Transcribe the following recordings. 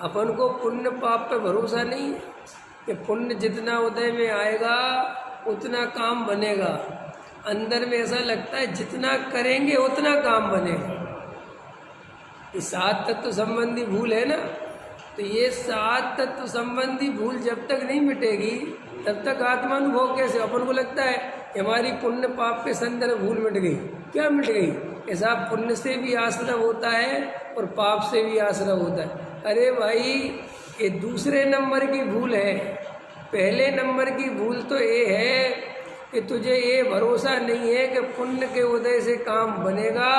अपन को पुण्य पाप पे भरोसा नहीं है कि पुण्य जितना उदय में आएगा उतना काम बनेगा। अंदर में ऐसा लगता है जितना करेंगे उतना काम बनेगा। ये 7 तत्व संबंधी भूल है ना, तो ये 7 तत्व संबंधी भूल जब तक नहीं मिटेगी तब तक आत्मानुभव कैसे। अपन को लगता है कि हमारी पुण्य पाप के संदर्भ भूल मिट गई। क्या मिट गई? ऐसा पुण्य से भी आश्रव होता है और पाप से भी आश्रव होता है। अरे भाई, ये दूसरे नंबर की भूल है। पहले नंबर की भूल तो ये है कि तुझे ये भरोसा नहीं है कि पुण्य के उदय से काम बनेगा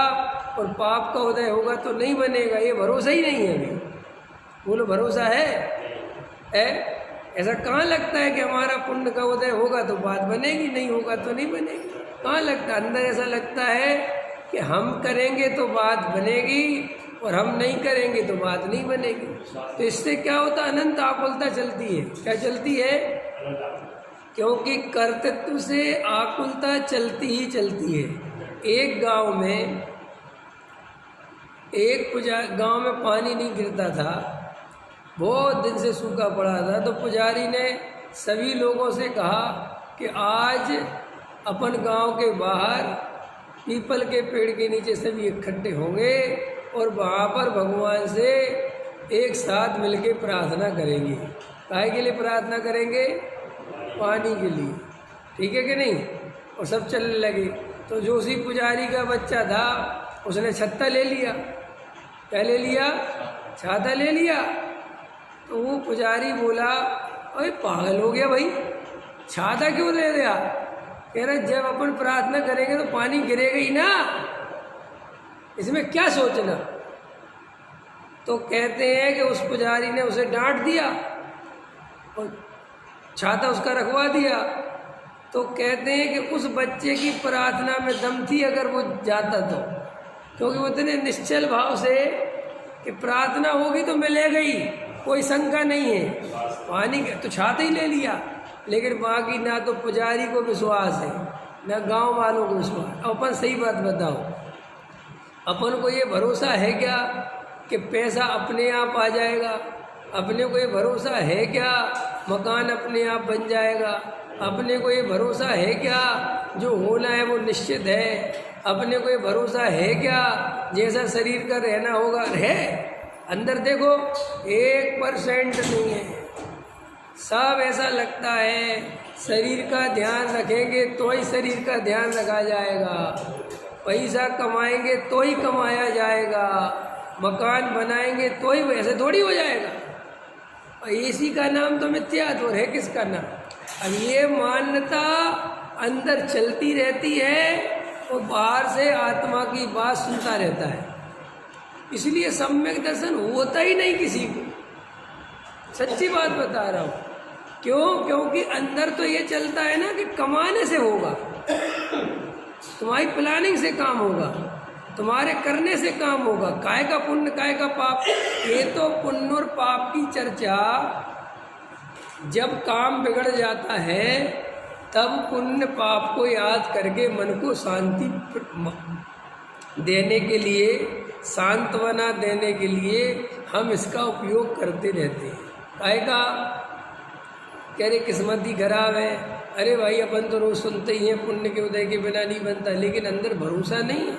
और पाप का उदय होगा तो नहीं बनेगा। ये भरोसा ही नहीं है। अभी बोलो, भरोसा है? ऐसा कहाँ लगता है कि हमारा पुण्य का उदय होगा तो बात बनेगी, नहीं होगा तो नहीं बनेगी? कहाँ लगता? अंदर ऐसा लगता है कि हम करेंगे तो बात बनेगी और हम नहीं करेंगे तो बात नहीं बनेगी। तो इससे क्या होता? अनंत आकुलता चलती है। क्या चलती है? क्योंकि कर्तृत्व से आकुलता चलती ही चलती है। एक गांव में गांव में पानी नहीं गिरता था, बहुत दिन से सूखा पड़ा था। तो पुजारी ने सभी लोगों से कहा कि आज अपन गांव के बाहर पीपल के पेड़ के नीचे सभी इकट्ठे होंगे और वहाँ पर भगवान से एक साथ मिलके प्रार्थना करेंगे। काहे के लिए प्रार्थना करेंगे? पानी के लिए। ठीक है कि नहीं? और सब चलने लगे। तो जो उसी पुजारी का बच्चा था उसने छत्ता ले लिया। क्या ले लिया? छाता ले लिया। तो वो पुजारी बोला, अरे पागल हो गया भाई, छाता क्यों ले लिया? कह रहे जब अपन प्रार्थना करेंगे तो पानी गिरेगा ही ना, इसमें क्या सोचना। तो कहते हैं कि उस पुजारी ने उसे डांट दिया और छाता उसका रखवा दिया। तो कहते हैं कि उस बच्चे की प्रार्थना में दम थी अगर वो जाता तो, क्योंकि वो इतने निश्चल भाव से कि प्रार्थना होगी तो मिलेगा ही, कोई शंका नहीं है। पानी तो छाता ही ले लिया, लेकिन बाकी ना तो पुजारी को विश्वास है ना गांव वालों को विश्वास। अपन सही बात बताओ, अपन को ये भरोसा है क्या कि पैसा अपने आप आ जाएगा? अपने को ये भरोसा है क्या मकान अपने आप बन जाएगा? अपने को ये भरोसा है क्या जो होना है वो निश्चित है? अपने को ये भरोसा है क्या जैसा शरीर का रहना होगा है? अंदर देखो 1% नहीं है। सब ऐसा लगता है शरीर का ध्यान रखेंगे तो ही शरीर का ध्यान रखा जाएगा, पैसा कमाएंगे तो ही कमाया जाएगा, मकान बनाएंगे तो ही, वैसे थोड़ी हो जाएगा। और इसी का नाम तो मिथ्यात्व है। किसका नाम? अब ये मान्यता अंदर चलती रहती है और बाहर से आत्मा की बात सुनता रहता है, इसलिए सम्यक दर्शन होता ही नहीं किसी को। सच्ची बात बता रहा हूँ। क्यों? क्योंकि अंदर तो ये चलता है ना कि कमाने से होगा, तुम्हारी प्लानिंग से काम होगा, तुम्हारे करने से काम होगा। काय का पुण्य काय का पाप, ये तो पुण्य और पाप की चर्चा जब काम बिगड़ जाता है तब पुण्य पाप को याद करके मन को शांति देने के लिए, सांत्वना देने के लिए हम इसका उपयोग करते रहते हैं। काय का? कह रहे किस्मत ही खराब है। अरे भाई, अपन तो रोज सुनते ही हैं पुण्य के उदय के बिना नहीं बनता, लेकिन अंदर भरोसा नहीं है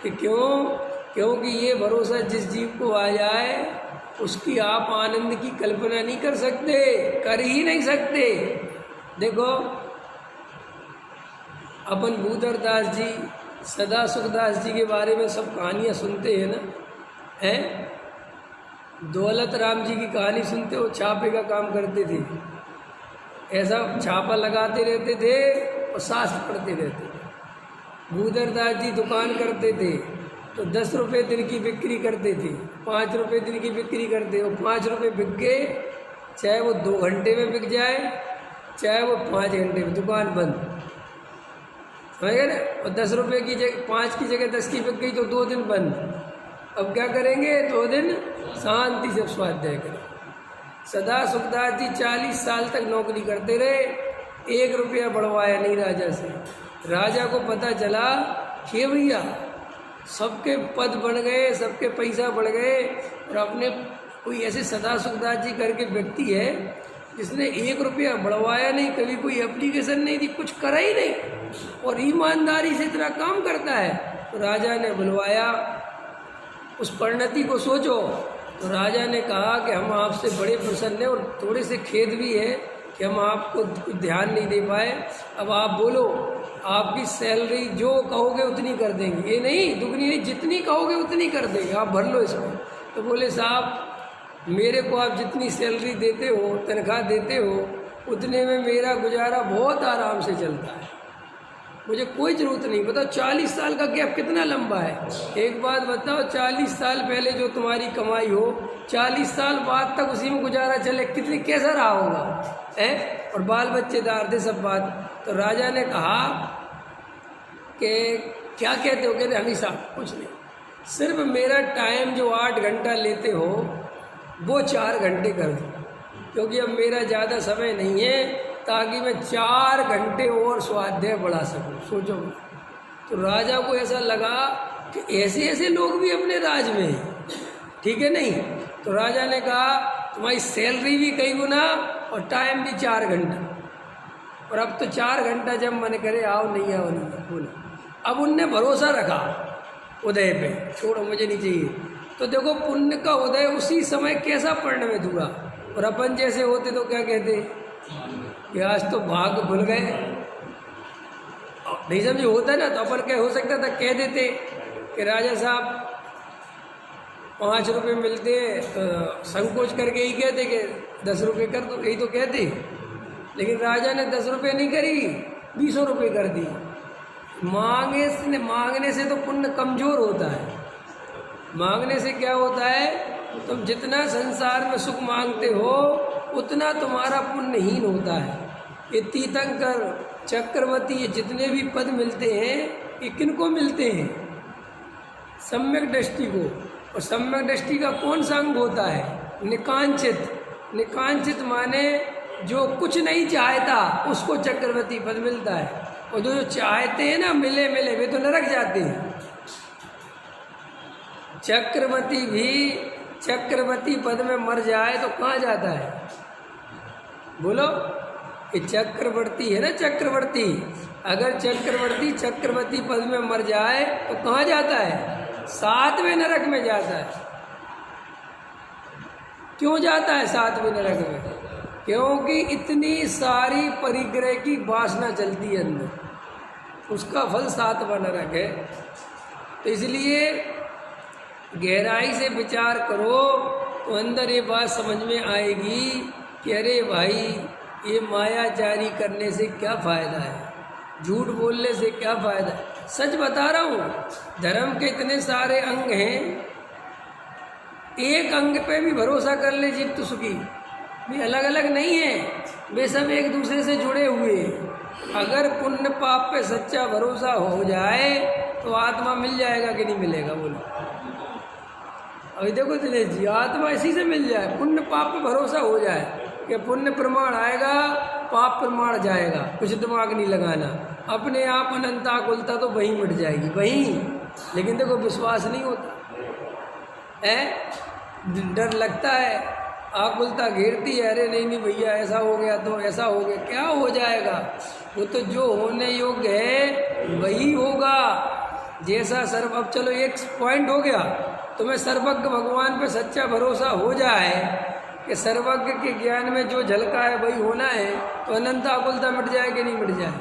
कि क्यों? क्योंकि ये भरोसा जिस जीव को आ जाए उसकी आप आनंद की कल्पना नहीं कर सकते, कर ही नहीं सकते। देखो, अपन भूधर दास जी, सदा सुखदास जी के बारे में सब कहानियाँ सुनते हैं ना, हैं? दौलत राम जी की कहानी सुनते हो, छापे का काम करते थे, ऐसा छापा लगाते रहते थे और शास्त्र पढ़ते रहते थे। भूधर दास जी दुकान करते थे तो 10 रुपये दिन की बिक्री करते थे, 5 रुपये दिन की बिक्री करते, और 5 रुपये बिक गए, चाहे वो 2 घंटे में बिक जाए चाहे वो 5 घंटे में, दुकान बंद। समझ गए ना? और 10 रुपये की जगह 5 की जगह 10 की बिक गई तो 2 दिन बंद। अब क्या करेंगे? 2 दिन शांति से स्वाध्याय करें। सदा सुखदास जी 40 साल तक नौकरी करते रहे, 1 रुपया बढ़वाया नहीं राजा से। राजा को पता चला कि भैया सबके पद बढ़ गए, सबके पैसा बढ़ गए और अपने कोई ऐसे सदा सुखदास जी करके व्यक्ति है जिसने 1 रुपया बढ़वाया नहीं, कभी कोई एप्लीकेशन नहीं दी, कुछ करा ही नहीं, और ईमानदारी से इतना काम करता है। तो राजा ने बुलवाया, उस परिणति को सोचो। तो राजा ने कहा कि हम आपसे बड़े प्रसन्न हैं और थोड़े से खेद भी है कि हम आपको कुछ ध्यान नहीं दे पाए। अब आप बोलो, आपकी सैलरी जो कहोगे उतनी कर देंगे, ये नहीं दुगनी नहीं, जितनी कहोगे उतनी कर देंगे, आप भर लो इसमें। तो बोले साहब मेरे को आप जितनी सैलरी देते हो, तनख्वाह देते हो, उतने में मेरा गुजारा बहुत आराम से चलता है, मुझे कोई ज़रूरत नहीं। बताओ 40 साल का गैप कितना लंबा है। एक बात बताओ, 40 साल पहले जो तुम्हारी कमाई हो, 40 साल बाद तक उसी में गुजारा चले, कितनी कैसा रहा होगा है, और बाल बच्चेदार थे सब बात। तो राजा ने कहा कि क्या कहते हो? कहते हमेशा कुछ नहीं, सिर्फ मेरा टाइम जो 8 घंटा लेते हो वो 4 घंटे कर दो, क्योंकि अब मेरा ज़्यादा समय नहीं है, ताकि मैं 4 घंटे और स्वाध्याय बढ़ा सकूं। सोचो। तो राजा को ऐसा लगा कि ऐसे ऐसे लोग भी अपने राज में हैं, ठीक है नहीं। तो राजा ने कहा तुम्हारी सैलरी भी कई गुना और टाइम भी 4 घंटा, और अब तो 4 घंटा जब मन करे आओ, नहीं आओ नहीं बोलो। अब उनने भरोसा रखा उदय पे, छोड़ो मुझे नहीं चाहिए। तो देखो पुण्य का उदय उसी समय कैसा परिणमित हुआ। और अपन जैसे होते तो क्या कहते कि आज तो भाग भूल गए, नहीं समझे होता ना, तो अपन क्या हो सकता था, कह देते कि राजा साहब 5 रुपये मिलते, संकोच करके ही कहते कि 10 रुपये कर दो, यही तो कहते। लेकिन राजा ने 10 रुपये नहीं करी, 20 रुपये कर दी। मांगने से तो पुण्य कमज़ोर होता है। मांगने से क्या होता है, तुम जितना संसार में सुख मांगते हो उतना तुम्हारा पुण्यहीन होता है। ये तीर्थंकर, चक्रवर्ती, ये जितने भी पद मिलते हैं ये किनको मिलते हैं? सम्यक दृष्टि को। और सम्यक दृष्टि का कौन सा अंग होता है? निकांचित। निकांचित माने जो कुछ नहीं चाहता उसको चक्रवर्ती पद मिलता है, और जो चाहते हैं ना मिले मिले वे तो नरक जाते हैं। चक्रवर्ती भी चक्रवर्ती पद में मर जाए तो कहाँ जाता है? बोलो, ये चक्रवर्ती है ना, चक्रवर्ती। अगर चक्रवर्ती चक्रवर्ती पद में मर जाए तो कहाँ जाता है? 7वें नरक में जाता है। क्यों जाता है 7वें नरक में? क्योंकि इतनी सारी परिग्रह की वासना चलती है अंदर, उसका फल 7वां नरक है। तो इसलिए गहराई से विचार करो तो अंदर ये बात समझ में आएगी कि अरे भाई ये मायाचारी करने से क्या फ़ायदा है, झूठ बोलने से क्या फ़ायदा है। सच बता रहा हूँ, धर्म के इतने सारे अंग हैं, एक अंग पे भी भरोसा कर ले जीव तो सुखी। भी अलग अलग नहीं है, वे सब एक दूसरे से जुड़े हुए हैं। अगर पुण्य पाप पे सच्चा भरोसा हो जाए तो आत्मा मिल जाएगा कि नहीं मिलेगा? बोलो। अभी देखो दिनेश जी, आत्मा इसी से मिल जाए, पुण्य पाप पे भरोसा हो जाए कि पुण्य प्रमाण आएगा पाप प्रमाण जाएगा, कुछ दिमाग नहीं लगाना, अपने आप अनंता कुलता तो वहीं मिट जाएगी वहीं। लेकिन देखो विश्वास नहीं होता है, डर लगता है, आकुलता घेरती है, अरे नहीं नहीं भैया ऐसा हो गया तो ऐसा हो गया, क्या हो जाएगा? वो तो जो होने योग्य है वही होगा। जैसा सर्व, अब चलो एक पॉइंट हो गया, तुम्हें सर्वज्ञ भगवान पे सच्चा भरोसा हो जाए कि सर्वज्ञ के ज्ञान में जो झलका है वही होना है, तो अनंत आकुलता मिट जाए कि नहीं मिट जाए?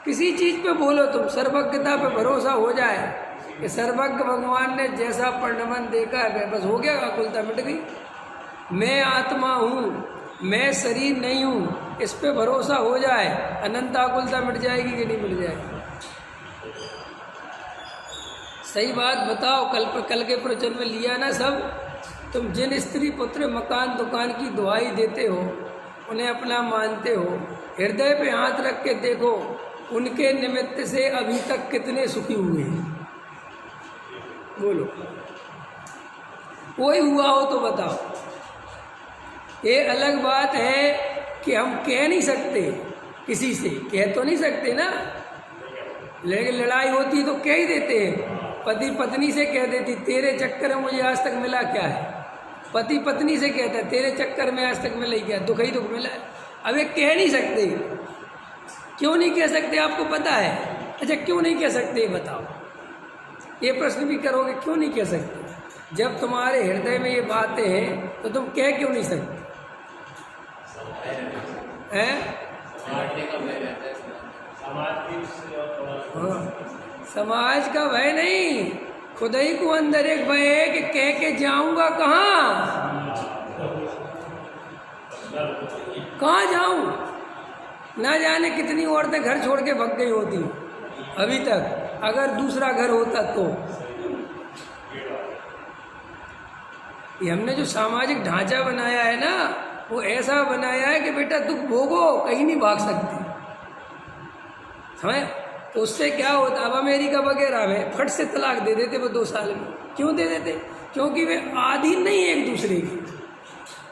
किसी चीज़ पे बोलो तुम, सर्वज्ञता पे भरोसा हो जाए कि सर्वज्ञ भगवान ने जैसा परिणमन देखा है बस हो गया, आकुलता मिट गई। मैं आत्मा हूँ, मैं शरीर नहीं हूँ, इस पे भरोसा हो जाए, अनंत आकुलता मिट जाएगी कि नहीं मिट जाएगी? सही बात बताओ। कल के प्रवचन में लिया ना सब। तुम जिन स्त्री पुत्र मकान दुकान की दुहाई देते हो, उन्हें अपना मानते हो, हृदय पे हाथ रख के देखो उनके निमित्त से अभी तक कितने सुखी हुए हैं? बोलो, कोई हुआ हो तो बताओ। ये अलग बात है कि हम कह नहीं सकते, किसी से कह तो नहीं सकते ना, लेकिन लड़ाई होती तो कह ही देते हैं। पति पत्नी से कह देती तेरे चक्कर में मुझे आज तक मिला क्या है, पति पत्नी से कहता है तेरे चक्कर में आज तक मैं ले गया, दुख ही दुख मिला है। अब ये कह नहीं सकते। क्यों नहीं कह सकते आपको पता है? अच्छा क्यों नहीं कह सकते बताओ? ये प्रश्न भी करोगे क्यों नहीं कह सकते? जब तुम्हारे हृदय में ये बातें हैं तो तुम कह क्यों नहीं सकते हैं? हाँ, समाज का भय नहीं, खुद ही को अंदर एक भय है कि कह के जाऊंगा कहाँ जाऊं? ना जाने कितनी औरतें घर छोड़ के भग गई होती अभी तक, अगर दूसरा घर होता तो। ये हमने जो सामाजिक ढांचा बनाया है ना, वो ऐसा बनाया है कि बेटा दुख भोगो, कहीं नहीं भाग सकते, समझ? तो उससे क्या होता, अब अमेरिका वगैरह में फट से तलाक दे देते वो 2 साल में। क्यों दे देते? क्योंकि वे आधीन नहीं है एक दूसरे की,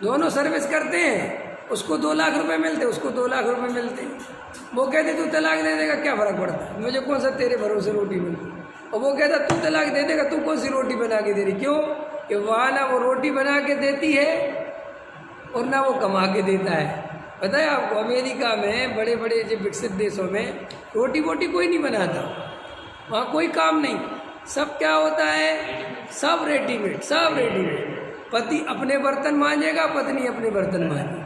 दोनों सर्विस करते हैं, उसको 2 लाख रुपए मिलते, उसको 2 लाख रुपए मिलते। वो कहते तू तलाक दे देगा, क्या फ़र्क पड़ता है, मुझे कौन सा तेरे भरोसे रोटी मिलती। और वो कहता तू तलाक दे देगा, तू कौन सी रोटी बना के दे रही? क्यों कि वहाँ ना वो रोटी बना के देती है और ना वो कमा के देता है। पता है आपको, अमेरिका में बड़े बड़े जो विकसित देशों में रोटी वोटी कोई नहीं बनाता, वहाँ कोई काम नहीं, सब क्या होता है, सब रेडीमेड, सब रेडीमेड। पति अपने बर्तन मांजेगा, पत्नी अपने बर्तन मांजेगी।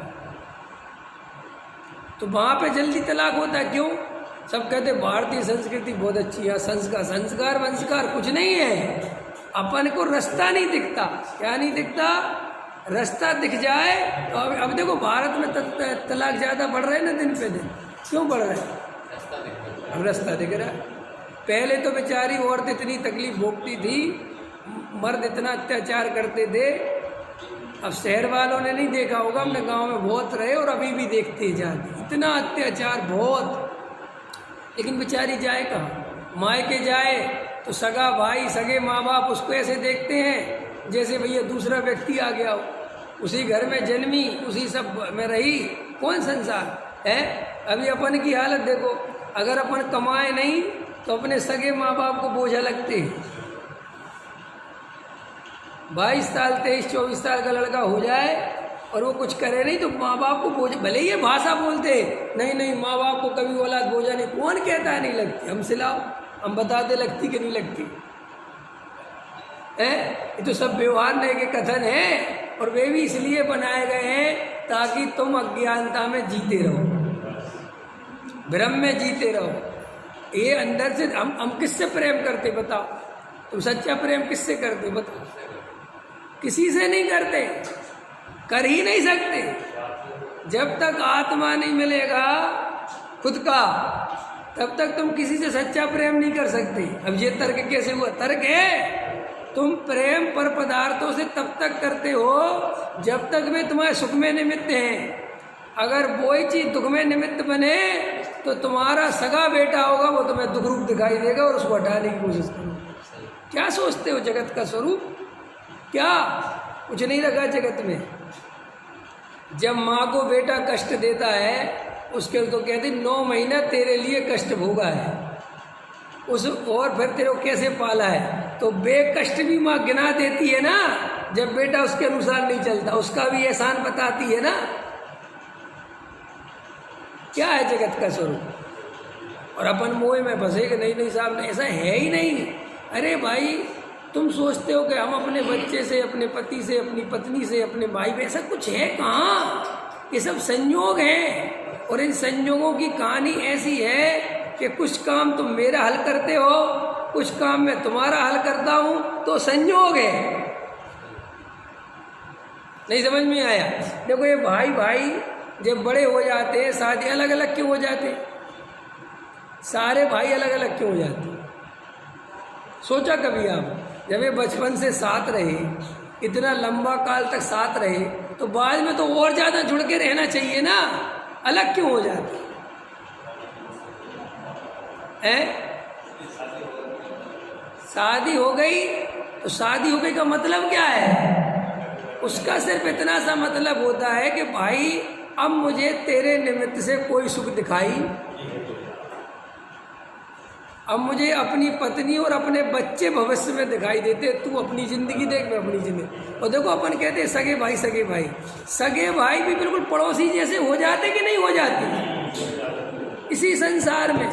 तो वहाँ पे जल्दी तलाक होता है। क्यों? सब कहते भारतीय संस्कृति बहुत अच्छी है, संस्कार वंस्कार कुछ नहीं है, अपन को रास्ता नहीं दिखता। क्या नहीं दिखता? रास्ता दिख जाए तो अब देखो भारत में तलाक ज़्यादा बढ़ रहे हैं ना दिन पे दिन। क्यों बढ़ रहे हैं? अब रास्ता दिख रहा है। पहले तो बेचारी औरत इतनी तकलीफ भोगती थी, मर्द इतना अत्याचार करते थे। अब शहर वालों ने नहीं देखा होगा, हमने गांव में बहुत रहे और अभी भी देखते जाते, इतना अत्याचार बहुत। लेकिन बेचारी जाए कहाँ? मायके जाए तो सगा भाई, सगे माँ बाप उसको ऐसे देखते हैं जैसे भैया दूसरा व्यक्ति आ गया हो। उसी घर में जन्मी, उसी सब में रही, कौन संसार है? अभी अपन की हालत देखो, अगर अपन कमाए नहीं तो अपने सगे माँ बाप को बोझा लगते हैं। 22 साल 23 24 साल का लड़का हो जाए और वो कुछ करे नहीं तो माँ बाप को बोझा, भले ये भाषा बोलते नहीं माँ बाप को कभी औलाद बोझा नहीं। कौन कहता है नहीं लगती? हम सिलाओ, हम बताते लगती कि नहीं लगती है? ये तो सब व्यवहार के कथन है, और वे भी इसलिए बनाए गए हैं ताकि तुम अज्ञानता में जीते रहो, भ्रम में जीते रहो। ये अंदर से हम किससे प्रेम करते बताओ? तुम सच्चा प्रेम किससे करते बताओ? किसी से नहीं करते, कर ही नहीं सकते। जब तक आत्मा नहीं मिलेगा खुद का, तब तक तुम किसी से सच्चा प्रेम नहीं कर सकते। अब ये तर्क कैसे हुआ? तर्क है, तुम प्रेम पर पदार्थों से तब तक करते हो जब तक वे तुम्हारे सुख में निमित्त हैं। अगर वही चीज दुख में निमित्त बने तो तुम्हारा सगा बेटा होगा, वो तुम्हें दुख रूप दिखाई देगा और उसको हटाने की कोशिश करो। क्या सोचते हो जगत का स्वरूप? क्या कुछ नहीं रखा जगत में। जब माँ को बेटा कष्ट देता है उसके तो कहते 9 महीना तेरे लिए कष्ट भोगा है उस, और फिर तेरे को कैसे पाला है। तो बेकष्ट भी माँ गिना देती है ना, जब बेटा उसके अनुसार नहीं चलता, उसका भी एहसान बताती है ना। क्या है जगत का स्वरूप? और अपन मोह में फंसे कि नहीं साहब, ऐसा है ही नहीं। अरे भाई, तुम सोचते हो कि हम अपने बच्चे से, अपने पति से, अपनी पत्नी से, अपने भाई में, ऐसा कुछ है कहाँ? ये सब संयोग हैं, और इन संयोगों की कहानी ऐसी है कि कुछ काम तुम मेरा हल करते हो, कुछ काम मैं तुम्हारा हल करता हूँ, तो संयोग है। नहीं समझ में आया? देखो ये भाई भाई जब बड़े हो जाते हैं, शादी अलग अलग क्यों हो जाते? सारे भाई अलग अलग क्यों हो जाते? सोचा कभी आप? जब ये बचपन से साथ रहे, इतना लंबा काल तक साथ रहे, तो बाद में तो और ज़्यादा जुड़ के रहना चाहिए ना, अलग क्यों हो जाते हैं? शादी हो गई तो शादी हो गई का मतलब क्या है? उसका सिर्फ इतना सा मतलब होता है कि भाई अब मुझे तेरे निमित्त से कोई सुख दिखाई अब मुझे अपनी पत्नी और अपने बच्चे भविष्य में दिखाई देते, तू अपनी ज़िंदगी देख, मैं अपनी ज़िंदगी। और देखो अपन कहते हैं सगे भाई सगे भाई, सगे भाई भी बिल्कुल पड़ोसी जैसे हो जाते कि नहीं हो जाती इसी संसार में।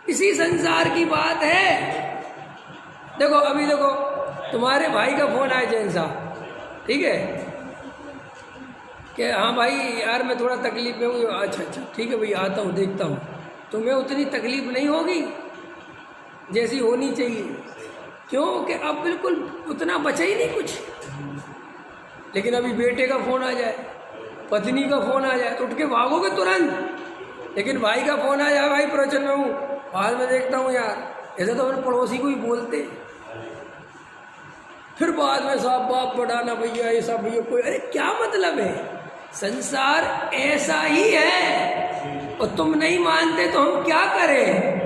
इसी संसार की बात है। देखो अभी देखो तुम्हारे भाई का फ़ोन आया जैन साहब, ठीक है, कि हाँ भाई यार मैं थोड़ा तकलीफ में हूँ। अच्छा अच्छा ठीक है भाई, आता हूँ देखता हूँ। तुम्हें उतनी तकलीफ नहीं होगी जैसी होनी चाहिए, क्योंकि अब बिल्कुल उतना बचा ही नहीं कुछ। लेकिन अभी बेटे का फ़ोन आ जाए, पत्नी का फ़ोन आ जाए तो उठ के भागोगे तुरंत। लेकिन भाई का फ़ोन आ जाए, भाई प्रवचन में हूँ, बाद में देखता हूँ यार, ऐसा तो अपने पड़ोसी को ही बोलते। फिर बाद में साहब बाप बढ़ाना भैया, ये सब भैया, कोई अरे क्या मतलब है? संसार ऐसा ही है और तुम नहीं मानते तो हम क्या करें?